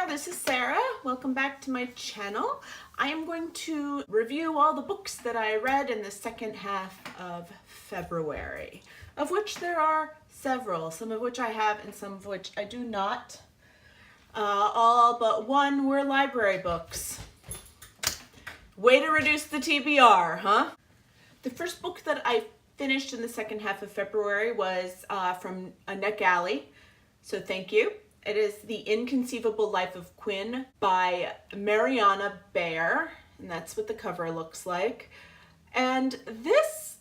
this is Sarah. Welcome back to my channel. I am going to review all the books that I read in the second half of February, of which there are several, some of which I have and some of which I do not. All but one were library books. Way to reduce the TBR, huh? The first book that I finished in the second half of February was from NetGalley, so thank you. It is The Inconceivable Life of Quinn by Mariana Baer, and that's what the cover looks like. And this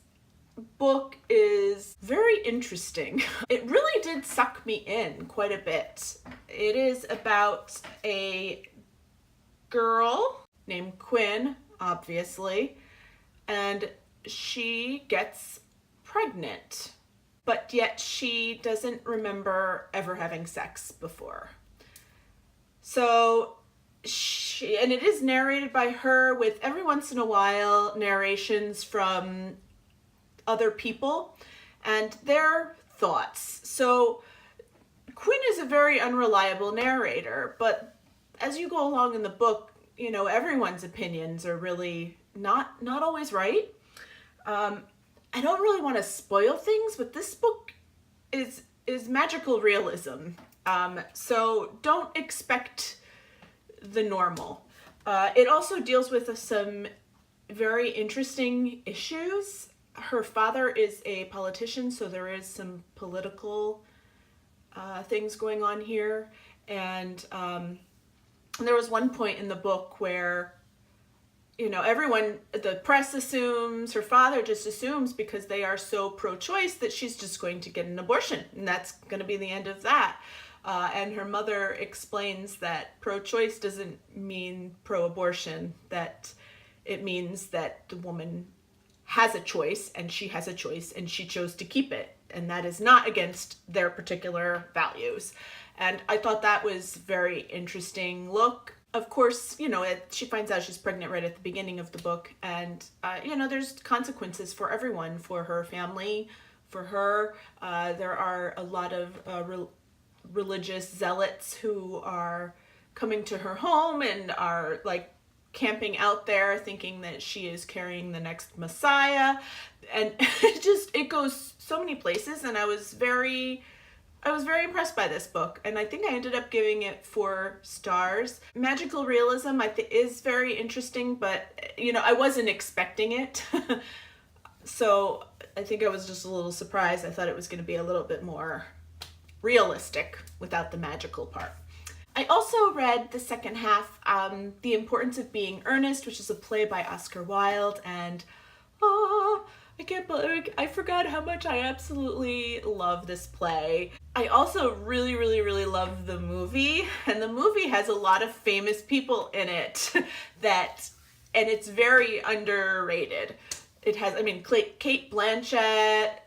book is very interesting. It really did suck me in quite a bit. It is about a girl named Quinn, obviously, and she gets pregnant, but yet she doesn't remember ever having sex before. So and it is narrated by her with every once in a while narrations from other people and their thoughts. So Quinn is a very unreliable narrator, but as you go along in the book, you know, everyone's opinions are really not always right. I don't really want to spoil things, but this book is magical realism. So don't expect the normal. It also deals with some very interesting issues. Her father is a politician, so there is some political things going on here. And there was one point in the book where, you know, the press assumes, her father just assumes because they are so pro-choice that she's just going to get an abortion, and that's going to be the end of that. And her mother explains that pro-choice doesn't mean pro-abortion, that it means that the woman has a choice, and she has a choice, and she chose to keep it, and that is not against their particular values. And I thought that was very interesting look. Of course, you know, she finds out she's pregnant right at the beginning of the book, and, you know, there's consequences for everyone, for her family, for her. There are a lot of religious zealots who are coming to her home and are, like, camping out there thinking that she is carrying the next Messiah. And it goes so many places, and I was very impressed by this book, and I think I ended up giving it 4 stars. Magical realism, I think, is very interesting, but, you know, I wasn't expecting it. So I think I was just a little surprised. I thought it was going to be a little bit more realistic without the magical part. I also read the second half, The Importance of Being Earnest, which is a play by Oscar Wilde, and I can't believe, I forgot how much I absolutely love this play. I also really love the movie, and the movie has a lot of famous people in it and it's very underrated. It has, I mean, Cate Blanchett,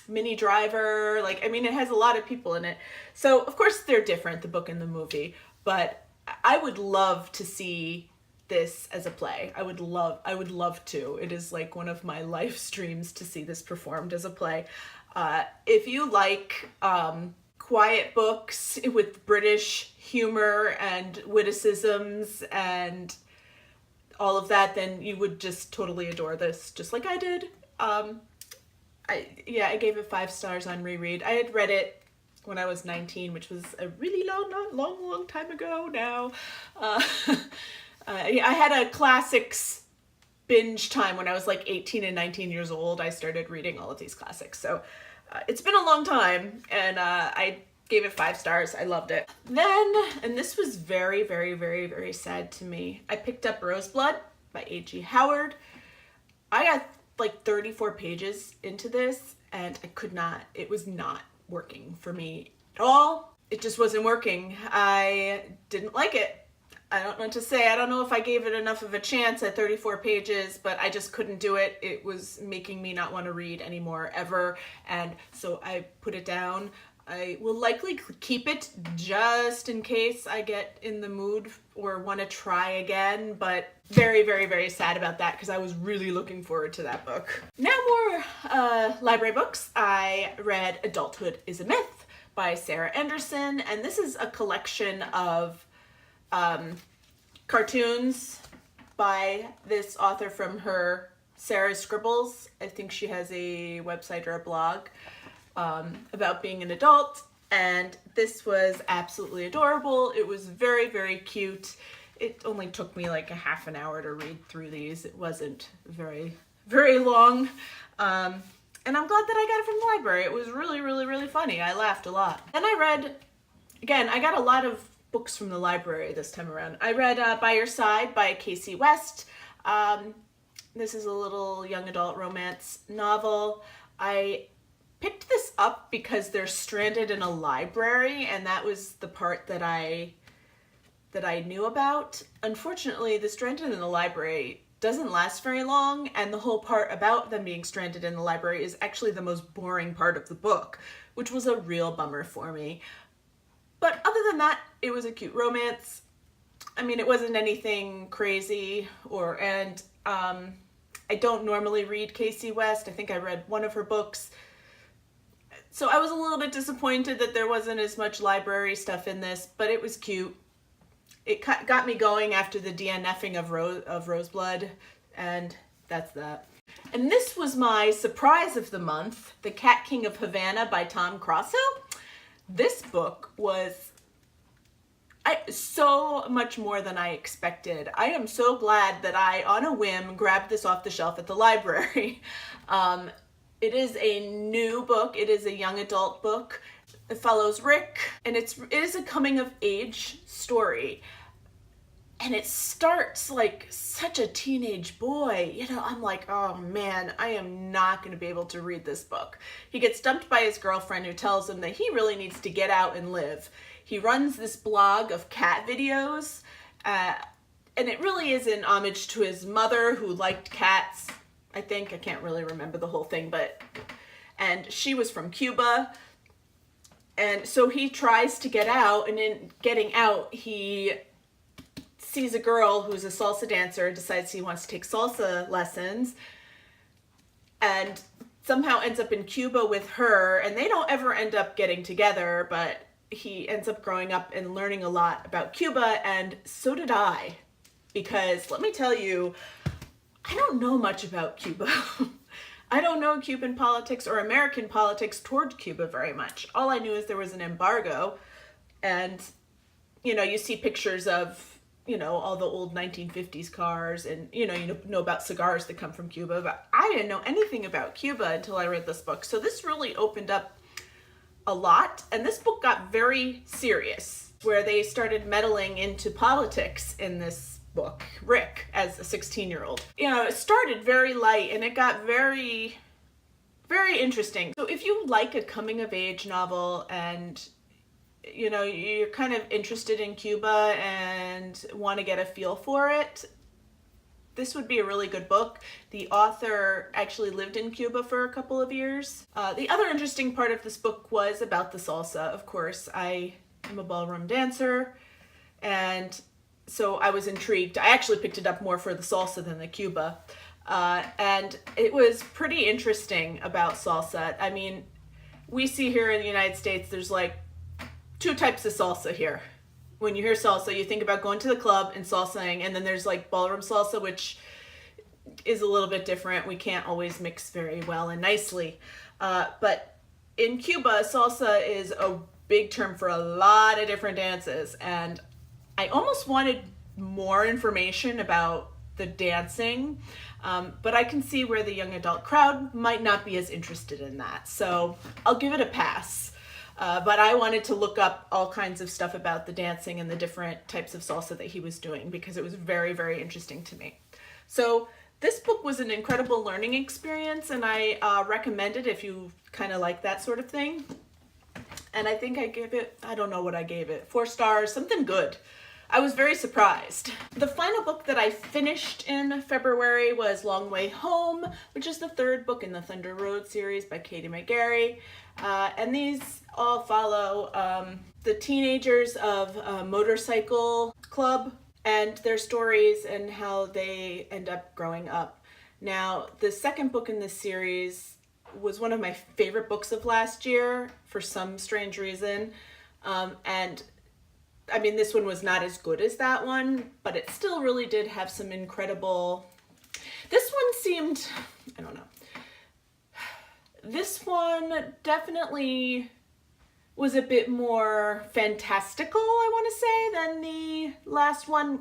Minnie Driver, it has a lot of people in it. So of course they're different, the book and the movie, but I would love to see this as a play. I would love to. It is like one of my life streams to see this performed as a play. If you like quiet books with British humor and witticisms and all of that, then you would just totally adore this, just like I did. I gave it 5 stars on reread. I had read it when I was 19, which was a really long time ago now. I had a classics binge time when I was like 18 and 19 years old. I started reading all of these classics. So it's been a long time, and I gave it 5 stars. I loved it. Then, and this was very sad to me, I picked up Roseblood by A.G. Howard. I got like 34 pages into this, and it was not working for me at all. It just wasn't working. I didn't like it. I don't know what to say. I don't know if I gave it enough of a chance at 34 pages, but I just couldn't do it. It was making me not want to read anymore ever, and so I put it down. I will likely keep it just in case I get in the mood or want to try again, but very sad about that because I was really looking forward to that book. Now more library books. I read Adulthood is a Myth by Sarah Anderson, and this is a collection of cartoons by this author from her Sarah's Scribbles. I think she has a website or a blog about being an adult, and this was absolutely adorable. It was very, very cute. It only took me like a half an hour to read through these. It wasn't very, very long. And I'm glad that I got it from the library. It was really, really, really funny. I laughed a lot. And I read, again, I got a lot of books from the library this time around. I read By Your Side by Casey West. This is a little young adult romance novel. I picked this up because they're stranded in a library, and that was the part that I knew about. Unfortunately, the stranded in the library doesn't last very long, and the whole part about them being stranded in the library is actually the most boring part of the book, which was a real bummer for me. But other than that, it was a cute romance. I mean, it wasn't anything crazy, and I don't normally read Casey West. I think I read one of her books. So I was a little bit disappointed that there wasn't as much library stuff in this, but it was cute. It got me going after the DNFing of Roseblood, and that's that. And this was my surprise of the month, The Cat King of Havana by Tom Crosso. This book was so much more than I expected. I am so glad that I, on a whim, grabbed this off the shelf at the library. It is a new book. It is a young adult book. It follows Rick, and it is a coming of age story. And it starts like such a teenage boy. You know, I'm like, oh man, I am not going to be able to read this book. He gets dumped by his girlfriend who tells him that he really needs to get out and live. He runs this blog of cat videos, and it really is an homage to his mother who liked cats. I think, I can't really remember the whole thing, and she was from Cuba. And so he tries to get out, and in getting out, he sees a girl who's a salsa dancer, decides he wants to take salsa lessons, and somehow ends up in Cuba with her, and they don't ever end up getting together, but he ends up growing up and learning a lot about Cuba, and so did I, because let me tell you, I don't know much about Cuba. I don't know Cuban politics or American politics toward Cuba very much. All I knew is there was an embargo, and, you know, you see pictures of, you know, all the old 1950s cars, and, you know about cigars that come from Cuba, but I didn't know anything about Cuba until I read this book. So this really opened up a lot, and this book got very serious, where they started meddling into politics in this book, Rick, as a 16-year-old. You know, it started very light, and it got very, very interesting. So if you like a coming-of-age novel, and you know, you're kind of interested in Cuba and want to get a feel for it, this would be a really good book. The author actually lived in Cuba for a couple of years. The other interesting part of this book was about the salsa. Of course, I am a ballroom dancer, and so I was intrigued. I actually picked it up more for the salsa than the Cuba. And it was pretty interesting about salsa. I mean, we see here in the United States, there's like two types of salsa here. When you hear salsa, you think about going to the club and salsaing, and then there's like ballroom salsa, which is a little bit different. We can't always mix very well and nicely. But in Cuba, salsa is a big term for a lot of different dances, and I almost wanted more information about the dancing, but I can see where the young adult crowd might not be as interested in that. So I'll give it a pass. But I wanted to look up all kinds of stuff about the dancing and the different types of salsa that he was doing, because it was very, very interesting to me. So this book was an incredible learning experience, and I recommend it if you kind of like that sort of thing. And I think I gave it, I don't know what I gave it, 4 stars, something good. I was very surprised. The final book that I finished in February was Long Way Home, which is the 3rd book in the Thunder Road series by Katie McGarry. And these all follow the teenagers of a motorcycle club and their stories and how they end up growing up. Now, the 2nd book in this series was one of my favorite books of last year for some strange reason. And I mean, this one was not as good as that one, but it still really did have some incredible... This one seemed, I don't know. This one definitely was a bit more fantastical, I want to say, than the last one.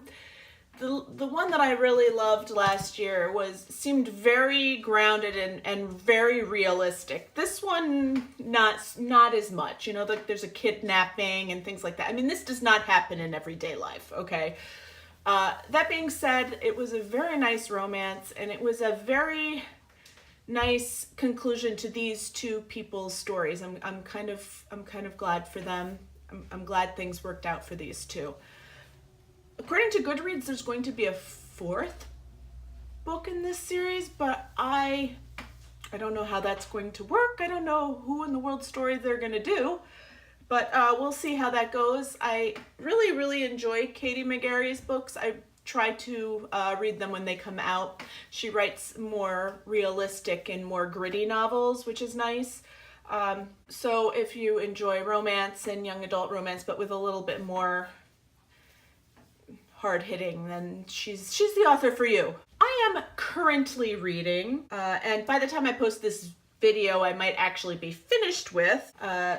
The one that I really loved last year seemed very grounded and very realistic. This one, not as much. You know, there's a kidnapping and things like that. I mean, this does not happen in everyday life, okay? That being said, it was a very nice romance, and it was a very nice conclusion to these two people's stories. I'm kind of glad for them. I'm glad things worked out for these two. According to Goodreads, there's going to be a fourth book in this series, but I don't know how that's going to work. I don't know who in the world story they're going to do, but we'll see how that goes. I really, really enjoy Katie McGarry's books. I try to read them when they come out. She writes more realistic and more gritty novels, which is nice. So if you enjoy romance and young adult romance, but with a little bit more hard-hitting, then she's the author for you. I am currently reading, and by the time I post this video, I might actually be finished with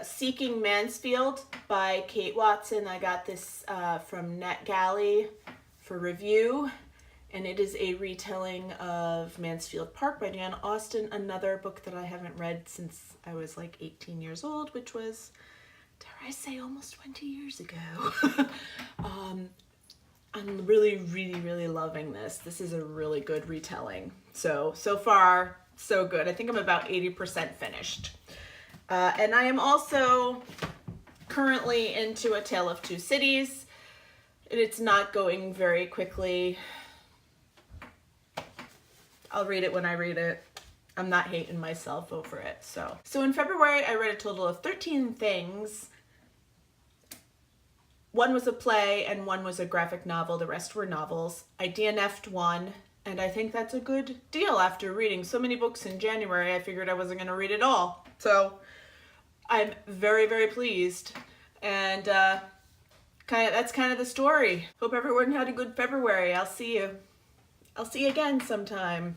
Seeking Mansfield by Kate Watson. I got this from NetGalley for review, and it is a retelling of Mansfield Park by Jane Austen, another book that I haven't read since I was like 18 years old, which was, dare I say, almost 20 years ago. I'm really, really, really loving this. This is a really good retelling. So far, so good. I think I'm about 80% finished. And I am also currently into A Tale of Two Cities. It's not going very quickly. I'll read it when I read it. I'm not hating myself over it. So in February, I read a total of 13 things. One was a play and one was a graphic novel. The rest were novels. I DNF'd one, and I think that's a good deal after reading so many books in January. I figured I wasn't going to read it all. So I'm very, very pleased. And that's kind of the story. Hope everyone had a good February. I'll see you again sometime.